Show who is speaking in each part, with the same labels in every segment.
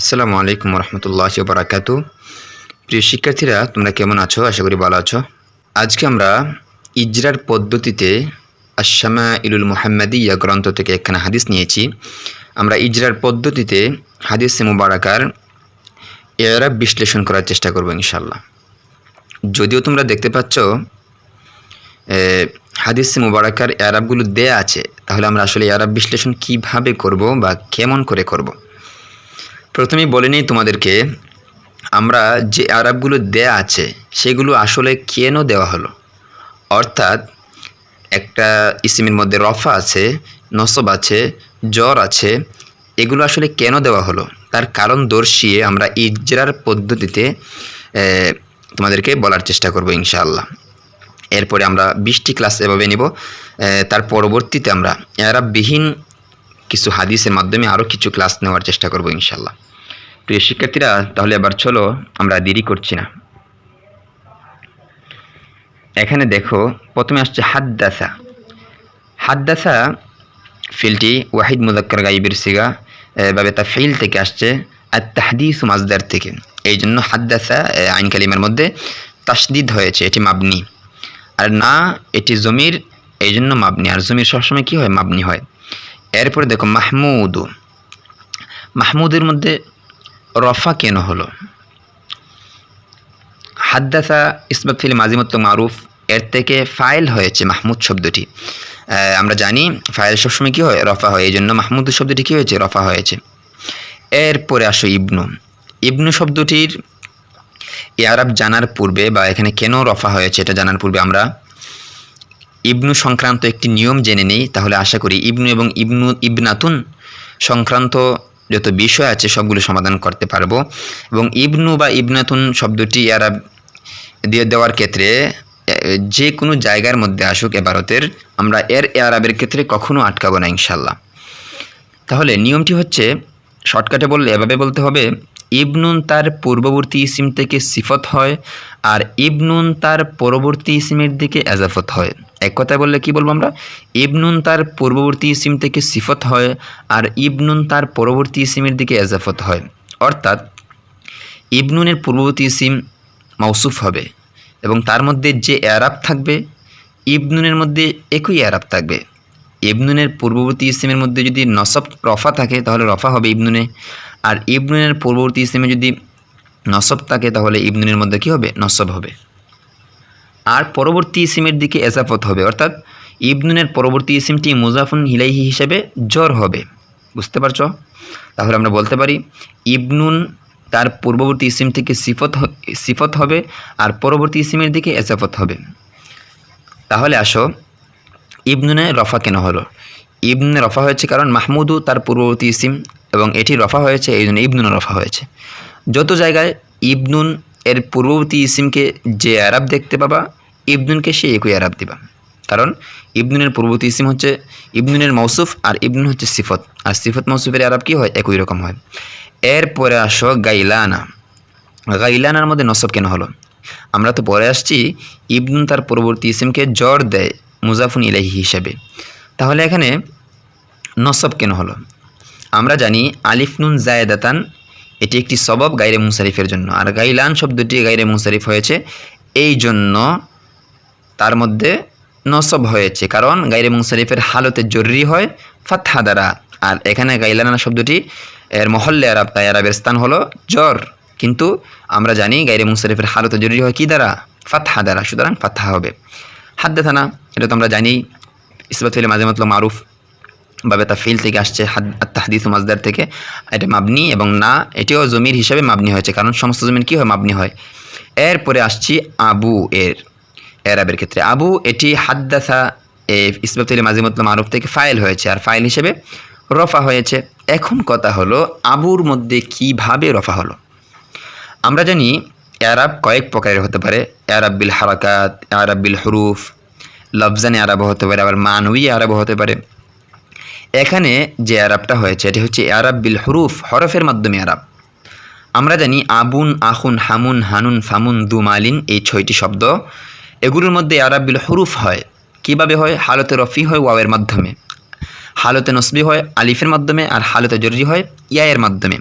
Speaker 1: আসসালামু আলাইকুম রহমতুল্লাহি ওয়া বারাকাতু। প্রিয় শিক্ষার্থীরা, তোমরা কেমন আছো? আশা করি ভালো আছো। আজকে আমরা ইজরার পদ্ধতিতে আশ-শামাইলুল মুহাম্মাদিয়্যা গ্রন্থ থেকে একখানা হাদিস নিয়েছি। আমরা ইজরার পদ্ধতিতে হাদিসে মুবারাকার ইরাব বিশ্লেষণ করার চেষ্টা করব ইনশাআল্লাহ। যদিও তোমরা দেখতে পাচ্ছ হাদিসে মুবারাকার ইরাবগুলো দেয়া আছে, তাহলে আমরা আসলে ইরাব বিশ্লেষণ কিভাবে করব বা কেমন করে করব। প্রথমেই বলে নিই তোমাদেরকে, আমরা যে আরবগুলো দেয়া আছে সেগুলো আসলে কেন দেওয়া হলো। অর্থাৎ একটা ইসিমের মধ্যে রফা আছে, নসব আছে, জর আছে, এগুলো আসলে কেন দেওয়া হলো তার কারণ দর্শিয়ে আমরা ইজরার পদ্ধতিতে তোমাদেরকে বলার চেষ্টা করব ইনশাআল্লাহ। এরপরে আমরা 20টি ক্লাস এভাবে নিব। তার পরবর্তীতে আমরা এরাববিহীন কিছু হাদিসের মাধ্যমে আরও কিছু ক্লাস নেওয়ার চেষ্টা করব ইনশাআল্লাহ। প্রিয় শিক্ষার্থীরা, তাহলে এবার চলো, আমরা দেরি করছি না। এখানে দেখো, প্রথমে আসছে হাদ্দাসা। হাদ্দাসা ফিলটি ওয়াহিদ মুযাক্কার গায়বের সিগা বাবে তাফঈল থেকে আসছে, আর তাহদিস মাজদার থেকে। এই জন্য হাদ্দাসা আইন কালিমার মধ্যে তাসদিদ হয়েছে, এটি মাবনি। আর না, এটি জমির, এই জন্য মাবনি। আর জমির সবসময় কী হয়? মাবনি হয়। এরপরে দেখো মাহমুদু। মাহমুদের মধ্যে রফা কেন হলো? হাদ্দাসা ইসবাত ফিল মাজি মুতলাক মারুফ, এর থেকে ফাইল হয়েছে মাহমুদ শব্দটি। আমরা জানি ফাইল সবসময় কী হয়? রফা হয়। এই জন্য মাহমুদ শব্দটি কী হয়েছে? রফা হয়েছে। এরপরে আসো ইবনু। ইবনু শব্দটির ইয়ারাব জানার পূর্বে বা এখানে কেন রফা হয়েছে এটা জানার পূর্বে আমরা ইবনু সংক্রান্ত একটি নিয়ম জেনে নিই। তাহলে আশা করি ইবনু এবং ইবনাতুন সংক্রান্ত যত বিষয় আছে সবগুলো সমাধান করতে পারবো। এবং ইবনু বা ইবনাতুন শব্দটি ইয়ারাব দিয়ে দেওয়ার ক্ষেত্রে যে কোনো জায়গার মধ্যে আসুক এবারতের, আমরা এর ইয়ারাবের ক্ষেত্রে কখনো আটকাবো না ইনশাল্লাহ। তাহলে নিয়মটি হচ্ছে, শর্টকাটে বললে এভাবে বলতে হবে, ইবনুন তার পূর্ববর্তী ইসিম থেকে সিফত হয়, আর ইবনুন তার পরবর্তী ইসিমের দিকে এজাফত হয়। এক কথায় বললে কি বলবো আমরা? ইবনুন তার পূর্ববর্তী ইসিম থেকে সিফত হয়, আর ইবনুন তার পরবর্তী ইসিমের দিকে এজাফত হয়। অর্থাৎ ইবনুনের পূর্ববর্তী ইসিম মাউসুফ হবে এবং তার মধ্যে যে এরাব থাকবে ইবনুনের মধ্যে একই এরাব থাকবে। ইবনুনের পূর্ববর্তী ইসিমের মধ্যে যদি নসব রফা থাকে তাহলে রফা হবে ইবনুনে, আর ইবনুনের পূর্ববর্তী ইসিমে যদি নসব থাকে তাহলে ইবনুনের মধ্যে কী হবে? নসব হবে। আর পরবর্তী ইসিমের দিকে এজাফত হবে, অর্থাৎ ইবনুনের পরবর্তী ইসিমটি মুজাফুন ইলাইহি হিসেবে জর হবে। বুঝতে পারছো? তাহলে আমরা বলতে পারি ইবনুন তার পূর্ববর্তী ইসিম থেকে সিফত হবে আর পরবর্তী ইসিমের দিকে এজাফত হবে। তাহলে আসো, ইবনুনে রফা কেন হলো? ইবনুনে রফা হয়েছে কারণ মাহমুদু তার পূর্ববর্তী ইসিম এবং এটি রফা হয়েছে, এই জন্য ইবনুনে রফা হয়েছে। যত জায়গায় ইবনুন এর পূর্ববর্তী ইসিমকে যে আরাব দেখতে পাবা, ইবনুনকে সে একই আরাব দিবা। কারণ ইবনুনের পূর্ববর্তী ইসিম হচ্ছে ইবনুনের মৌসুফ, আর ইবনুন হচ্ছে সিফত, আর সিফত মৌসুফের আরাব কী হয়? একই রকম হয়। এরপরে আসো গাইলানা। গাইলানার মধ্যে নসব কেন হলো? আমরা তো পরে আসছি ইবনুন তার পরবর্তী ইসিমকে জর দেয় মুজাফুন ইলাইহি হিসাবে, তাহলে এখানে নসব কেন হলো? আমরা জানি আলিফ নুন জায়েদাতান এটি একটি সবব গায়রে মুনসারিফের জন্য, আর গাইলান শব্দটি গায়রে মুনসারিফ হয়েছে এই জন্য তার মধ্যে নসব হয়েছে, কারণ গায়রে মুনসারিফের হালতে জরুরি হয় ফাতহা দ্বারা। আর এখানে গাইলানা শব্দটি এর মহল্লে আরাব, তাই আরাবের স্থান হলো জর, কিন্তু আমরা জানি গায়রে মুনসারিফের হালতে জরুরি হয় কী দ্বারা? ফাতহা দ্বারা, সুতরাং ফাতহা হবে। হাদ্দাসানা, এটা তো আমরা জানি ইসবাত ফিল মাজি মুতলাক মারুফ বাবে তাফঈল থেকে আসছে, তাহদিস মাজদার থেকে। এটা মাবনি এবং না, এটিও জমির হিসাবে মাবনি হয়েছে, কারণ সমস্ত জমির কী হয়? মাবনি হয়। এরপরে আসছি আবু এর এরাবের ক্ষেত্রে। আবু এটি হাদ্দাসা ইসবাত ফিল মাজি মুতলাক মারুফ থেকে ফাইল হয়েছে, আর ফাইল হিসেবে রফা হয়েছে। এখন কথা হলো আবুর মধ্যে কিভাবে রফা হলো? আমরা জানি এরাব কয়েক প্রকারের হতে পারে। এরাব বিল হারাকাত, এরাব বিল হুরুফ, লফজানে আরাব হতে পারে, আবার মানবী আরাব হতে পারে। এখানে যে আরাবটা হয়েছে এটি হচ্ছে আরাব বিল হুরুফ, হরফের মাধ্যমে আরাব। আমরা জানি আবুন, আখুন, হামুন, হানুন, ফামুন, দুমালিন, এই 6টি শব্দ, এগুলোর মধ্যে আরাব বিল হুরুফ হয়। কিভাবে হয়? হালতে রফি হয় ওয়াওয়ের মাধ্যমে, হালতে নসবি হয় আলিফের মাধ্যমে, আর হালতে জরুরি হয় ইয়ায়ের মাধ্যমে।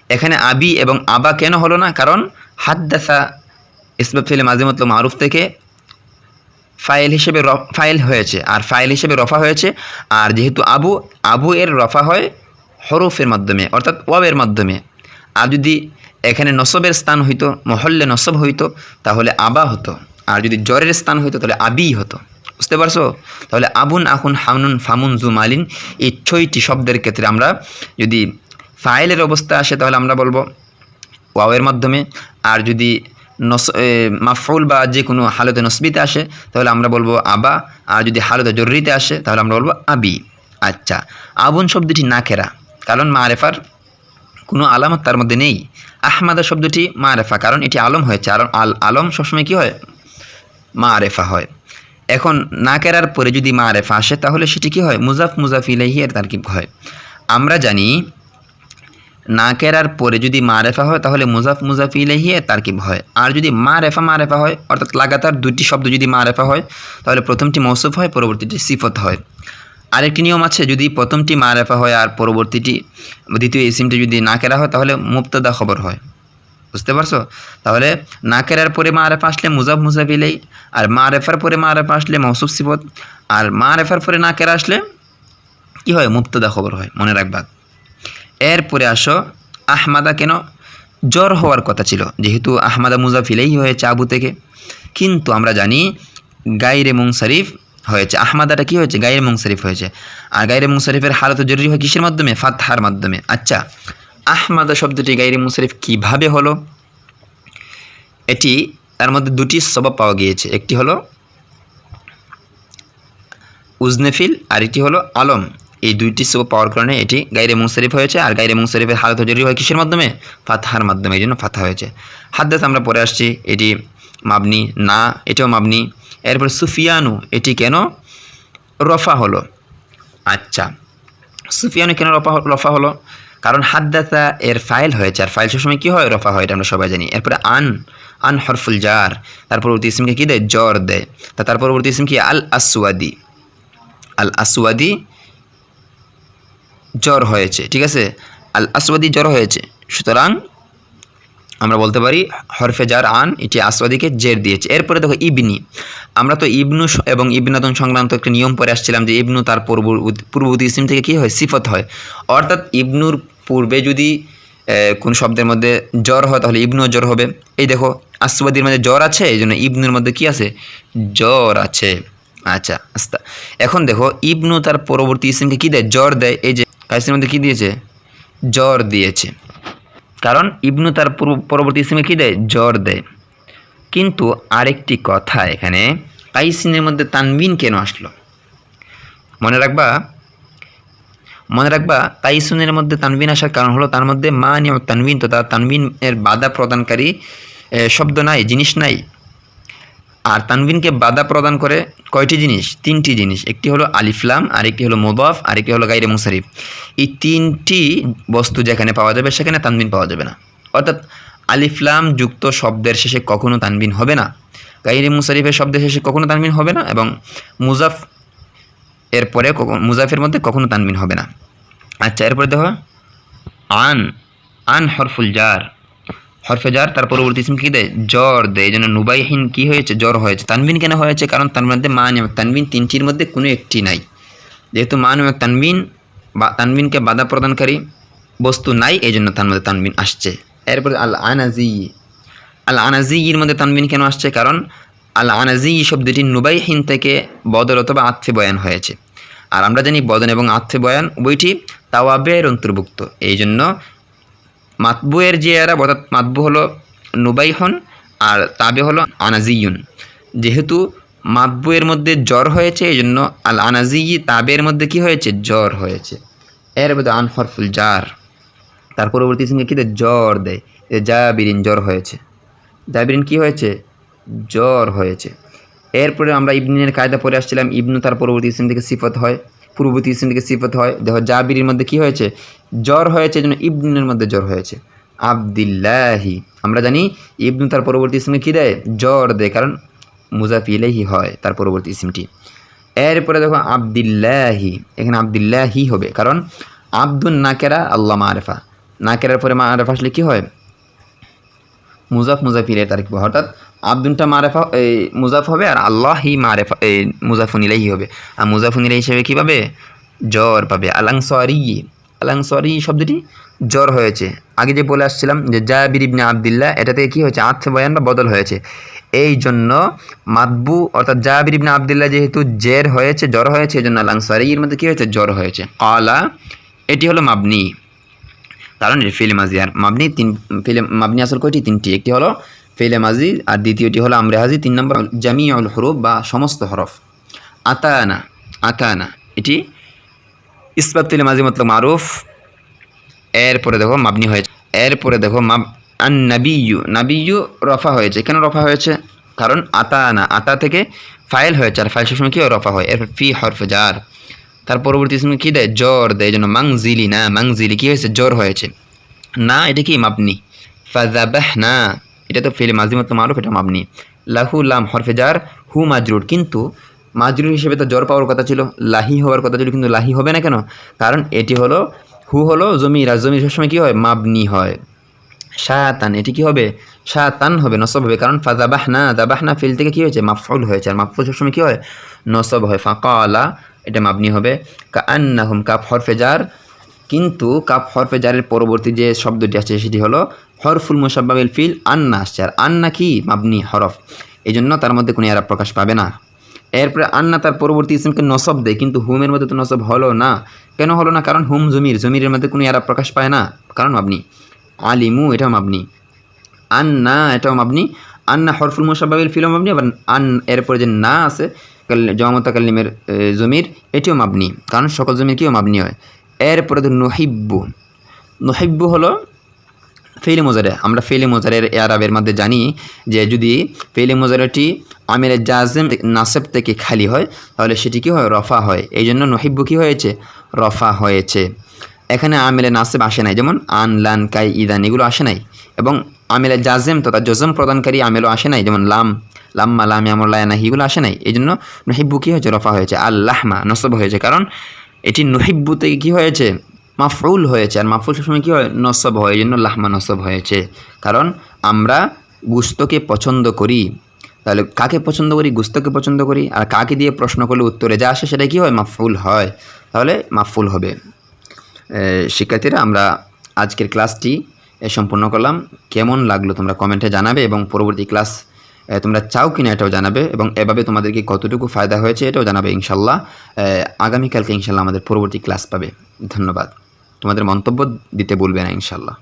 Speaker 1: এখানে আবি এবং আবা কেন হলো না? কারণ হাদ্দাসা ইসম ফিল মাজি মতলব মারুফ থেকে ফাইল হিসেবে ফাইল হয়েছে, আর ফাইল হিসেবে রফা হয়েছে। আর যেহেতু আবু, আবু এর রফা হয় হরফের মাধ্যমে, অর্থাৎ ওয়াবের মাধ্যমে। আর যদি এখানে নসবের স্থান হইতো, মহল্লে নসব হইতো, তাহলে আবা হতো। আর যদি জ্বরের স্থান হইতো তাহলে আবি হতো। বুঝতে পারছো? তাহলে আবুন, আখুন, হামনুন, ফামুন, জুমালিন, এই 6টি শব্দের ক্ষেত্রে আমরা যদি ফাইলের অবস্থা আসে তাহলে আমরা বলবো ওয়াওয়ের মাধ্যমে। আর যদি মাফউল বা যে কোনো হালতে নসবিতে আসে তাহলে আমরা বলবো আবা। আর যদি হালতে জরুরিতে আসে তাহলে আমরা বলবো আবি। আচ্ছা, আবুন শব্দটি নাকেরা, কারণ মারেফার কোনো আলামত তার মধ্যে নেই। আহমাদা শব্দটি মারেফা, কারণ এটি আলম হয়েছে। আর আলম সবসময় কী হয়? মারেফা হয়। এখন নাকেরার পরে যদি মারেফা আসে তাহলে সেটি কী হয়? মুজাফ মুজাফ ইলাইহি এর তারকিব হয়। আমরা জানি নাকেরার পরে যদি মারেফা হয় তাহলে মুজাফ মুজাফ ইলাইহি এর তারকিব হয়। আর যদি মারেফা হয়, অর্থাৎ লাগাতার দুটি শব্দ যদি মারেফা হয় তাহলে প্রথমটি মৌসুফ হয়, পরবর্তীটি সিফত হয়। আরেকটি নিয়ম আছে, যদি প্রথমটি মারেফা হয় আর পরবর্তীটি দ্বিতীয় ইসিমটি যদি নাকেরা হয় তাহলে মুবতাদা খবর হয়। বুঝতে পারছো? তাহলে নাকেরার পরে মারেফা আসলে মুজাফ মুজাফ ইলাইহি, আর মারেফার পরে মারেফা আসলে মৌসুফ সিফত, আর মারেফার পরে নাকেরা আসলে কি হয়? মুবতাদা খবর হয়। মনে রাখবা। এরপরে আসো আহমাদা কেন জ্বর হওয়ার কথা ছিল, যেহেতু আহমাদা মুজাফ ইলাইহি হয়েছে আবু থেকে, কিন্তু আমরা জানি গায়রে মুনসারিফ হয়েছে। আহমাদাটা কি হয়েছে? গায়রে মুনসারিফ হয়েছে। আর গায়রে মুনসারিফের হালত জরুরি হয় কিসের মাধ্যমে? ফাতহার মাধ্যমে। আচ্ছা, আহমাদা শব্দটি গায়রে মুনসারিফ কিভাবে হলো? এটি তার মধ্যে দুটি সবাব পাওয়া গিয়েছে, একটি হলো উজনেফিল আর এটি হলো আলম। এই দুইটি সবাব পাওয়ার কারণে এটি গায়রে মুনসারিফ হয়েছে। আর গায়রে মুনসারিফের হালত জরুরি হয় কিসের মাধ্যমে? ফাতহার মাধ্যমে, এই জন্য ফাতহা হয়েছে। হাদ্দাস আমরা পরে আসছি, এটি মাবনি না, এটাও মাবনি। এরপর সুফিয়ানু, এটি কেন রফা হলো? আচ্ছা, সুফিয়ানু কেন রফা হলো? কারণ হাদ্দাসা এর ফাইল হয়েছে, আর ফাইল সবসময় কী হয়? রফা হয়, এটা আমরা সবাই জানি। এরপরে আন হরফুল জার, তার পরবর্তী ইসমকে কী দেয়? জ্বর দেয়। তার পরবর্তী ইসম কি? আল আসওয়াদি। আল আসওয়াদি জ্বর হয়েছে, ঠিক আছে? আল আসওয়াদি জ্বর হয়েছে, সুতরাং আমরা বলতে পারি হরফে জার আন, এটি আসওয়াদিকে জের দিয়েছে। এরপরে দেখো ইবনি, আমরা তো ইবনু এবং ইবনাতুন সংক্রান্ত একটা নিয়ম পরে আসছিলাম যে ইবনু তার পূর্ববর্তী ইসিম থেকে কী হয়? সিফত হয়। অর্থাৎ ইবনুর পূর্বে যদি কোন শব্দের মধ্যে জ্বর হয় তাহলে ইবনুও জ্বর হবে। এই দেখো আসওয়াদির মধ্যে জ্বর আছে, এই জন্য ইবনুর মধ্যে কী আছে? জ্বর আছে। আচ্ছা, আস্তা এখন দেখো ইবনু তার পরবর্তী ইসিমকে কী দেয়? জ্বর দেয়। এই যে কাইসের মধ্যে কী দিয়েছে? জ্বর দিয়েছে, কারণ ইবনু তার পরবর্তী ইসিমে কী দেয়? জ্বর দেয়। কিন্তু আরেকটি কথা, এখানে কাইসিনের মধ্যে তানবিন কেন আসলো? মনে রাখবা কাইসুনের মধ্যে তানবিন আসার কারণ হলো তার মধ্যে মানি ও তানবিন, তো তার তানবিন এর বাধা প্রদানকারী শব্দ নাই, জিনিস নাই। আর তানবিনকে বাধা প্রদান করে কয়টি জিনিস? 3টি জিনিস। একটি হলো আলিফলাম, আরেকটি হলো মুদাফ, আরেকটি হলো গায়রে মুনসারিফ। এই 3টি বস্তু যেখানে পাওয়া যাবে সেখানে তানবিন পাওয়া যাবে না। অর্থাৎ আলিফলাম যুক্ত শব্দের শেষে কখনো তানবিন হবে না, গায়রে মুনসারিফের শব্দের শেষে কখনো তানবিন হবে না, এবং মুজাফ এরপরে মুজাফের মধ্যে কখনো তানবিন হবে না। আচ্ছা, এরপরে দেখো আন হরফুল জার, হরফে জার তার পরবর্তী ইসম কী দেয়? জ্বর দেয়। এই জন্য নুবাইহিন কী হয়েছে? জ্বর হয়েছে। তানবিন কেন হয়েছে? কারণ তার মধ্যে মান এবং তানবিন 3টির মধ্যে কোনো একটি নাই। যেহেতু মান এবং তানবিন বা তানবিনকে বাধা প্রদানকারী বস্তু নাই, এই জন্য তার মধ্যে তানবিন আসছে। এরপরে আল আনাজির মধ্যে তানবিন কেন আসছে? কারণ আল আনাজি শব্দটি নুবাইহিন থেকে বদল অথবা আতফে বয়ান হয়েছে। আর আমরা জানি বদন এবং আতফে বয়ান উভয়টি তাওয়াবের অন্তর্ভুক্ত। এই জন্য মাতবুয়ের যে এরা, অর্থাৎ মাতবু হলো নুবাইহন আর তাবে হলো আনাজিয়ুন। যেহেতু মাতবুয়ের মধ্যে জ্বর হয়েছে এই জন্য আল আনাজি তাবের মধ্যে কি হয়েছে? জ্বর হয়েছে। এর মধ্যে আন হরফুল জার, তার পরবর্তী সঙ্গে কী দেয়? জ্বর দেয়। জাবিরিন জ্বর হয়েছে। জাবিরিন কি হয়েছে? জ্বর হয়েছে। এরপরে আমরা ইবনের কায়দা পরে আসছিলাম, ইবনু তার পরবর্তী ইসিম থেকে সিফত হয়, পূর্ববর্তী ইসিম থেকে সিফত হয়। দেখো জাবিরির মধ্যে কি হয়েছে? জ্বর হয়েছে, এই জন্য ইবনের মধ্যে জ্বর হয়েছে। আবদুল্লাহি, আমরা জানি ইবনু তার পরবর্তী ইসিমে কী দেয়? জ্বর দেয়, কারণ মুজাফ ইলাইহি হয় তার পরবর্তী ইসিমটি। এরপরে দেখো আবদুল্লাহি, এখানে আবদুল্লাহি হবে, কারণ আব্দুন নাকেরা আল্লাহ মারেফা, নাকেরার পরে মারেফা আসলে কী হয়? মুজাফ মুজাফ ইলাইহি তারিক হবে, অর্থাৎ আব্দুনটা মারেফা মুজাফ হবে আর আল্লাহি মারেফা মুজাফুন ইলাইহি হবে। আর মুজাফুন ইলাইহি হিসেবে কী পাবে? জ্বর পাবে। আল-আনসারী শব্দটি জ্বর হয়েছে। আগে যে বলে আসছিলাম যে জাবির ইবনে আবদুল্লাহ, এটাতে কী হয়েছে? আতফ বয়ান বা বদল হয়েছে। এই জন্য মাতবু অর্থাৎ জাবির ইবনে আবদুল্লাহ যেহেতু জ্বর হয়েছে, এই জন্য আল-আনসারীর মধ্যে কী হয়েছে? জ্বর হয়েছে। কালা এটি হলো মাবনি, কারণ এটি ফিল মাজি। আর মাবনি মাবনি আসল কয়টি? তিনটি। একটি হলো ফেলে মাজি আর দ্বিতীয়টি হলো আমরে হাজি, 3 নম্বর জামিউল হুরুফ বা সমস্ত হরফ। আতানা এটি ইসবাত ফিলে মাজি মতলব মারুফ। এরপরে দেখো মাবনি হয়েছে। এরপরে দেখো নাবিয়্যু রফা হয়েছে। কেন রফা হয়েছে? কারণ আতা থেকে ফাইল হয়েছে, আর ফাইল সবসময় কী হয়? রফা হয়। এরপর ফি হরফে জার, তার পরবর্তী সময় কী দেয়? জ্বর দেয়। এই জন্য মাংজিলি কী হয়েছে? জ্বর হয়েছে। না এটা কি? মাবনি। ফাযাবাহনা এটা তো ফিল মাজি মতলব মারুফ, এটা মাবনি। লাহু লাম হরফে জার, হু মাজরুর, কিন্তু মাজরুর হিসেবে তো জ্বর পাওয়ার কথা ছিল, লাহি হওয়ার কথা ছিল, কিন্তু লাহি হবে না কেন? কারণ এটি হলো হু হলো জমির, আর জমির সবসময় কী হয়? মাবনি হয়। শাতান এটি কী হবে? শাতান হবে, নসব হবে, কারণ দাবাহনা ফিল থেকে কী হয়েছে? মাফউল হয়েছে, আর মাফউল সবসময় কী হয়? নসব হয়। ফাকালা এটা মাবনি হবে। কাআন্নাহুম কাফ হরফে জার, কিন্তু কাফ হরফে জারের পরবর্তী যে শব্দটি আসছে সেটি হলো হরফুল মুশাব্বাবিল ফিল, আন্না আসছে, আর আন্না কি? মাবনি হরফ, এই জন্য তার মধ্যে কোনো এরাব প্রকাশ পাবে না। এরপরে আন্না তার পরবর্তী ইসমকে নসব দেয়, কিন্তু হুমের মধ্যে তো নসব হলো না। কেন হলো না? কারণ হুম জমিরের মধ্যে কোনো এরাব প্রকাশ পায় না, কারণ মাবনি। আলিমু এটাও মাবনি। আন্না এটাও মাবনি। আন্না হরফুল মুশাব্বাবিল ফিল মাবনি, আবার এরপরে যে না আছে জমা মুতাকাল্লিমের জমির, এটিও মাবনি, কারণ সকল জমির কিও মাবনি হয়। এরপরে তো নহিব্বু হলো ফেইলে মোজারে। আমরা ফেইলে মোজারের এরাবের মধ্যে জানি যে যদি ফেইলে মোজারেটি আমিরে জাজেম নাসেব থেকে খালি হয় তাহলে সেটি কী হয়? রফা হয়। এই জন্য নহিব্বু কী হয়েছে? রফা হয়েছে। এখানে আমিলে নাসেব আসে নাই, যেমন আন লান কাই ইদান এগুলো আসে নাই, এবং আমিলে জাজেম তথা জজম প্রদানকারী আমেলও আসে নাই, যেমন লাম্মা লামি আমর লায়না এগুলো আসে নাই। এই জন্য নহিব্বু কী হয়েছে? রফা হয়েছে। আল্লাহমা নসব হয়েছে, কারণ এটি নহিব্বু থেকে কী হয়েছে? মাফউল হয়েছে, আর মাফউল সবসময় কী হয়? নসব হয়, এই জন্য লাহমা নসব হয়েছে। কারণ আমরা গুস্তকে পছন্দ করি, তাহলে কাকে পছন্দ করি? গুস্তকে পছন্দ করি, আর কাকে দিয়ে প্রশ্ন করলে উত্তরে যা আসে সেটা কী হয়? মাফউল হয়, তাহলে মাফউল হবে। শিক্ষার্থীরা, আমরা আজকের ক্লাসটি সম্পূর্ণ করলাম। কেমন লাগলো তোমরা কমেন্টে জানাবে, এবং পরবর্তী ক্লাস তোমরা চাও কিনা এটাও জানাবে, এবং এভাবে তোমাদেরকে কতটুকু ফায়দা হয়েছে এটাও জানাবে ইনশাল্লাহ। আগামীকালকে ইনশাল্লাহ আমাদের পরবর্তী ক্লাস পাবে। ধন্যবাদ। তোমাদের মন্তব্য দিতে ভুলবে না ইনশাল্লাহ।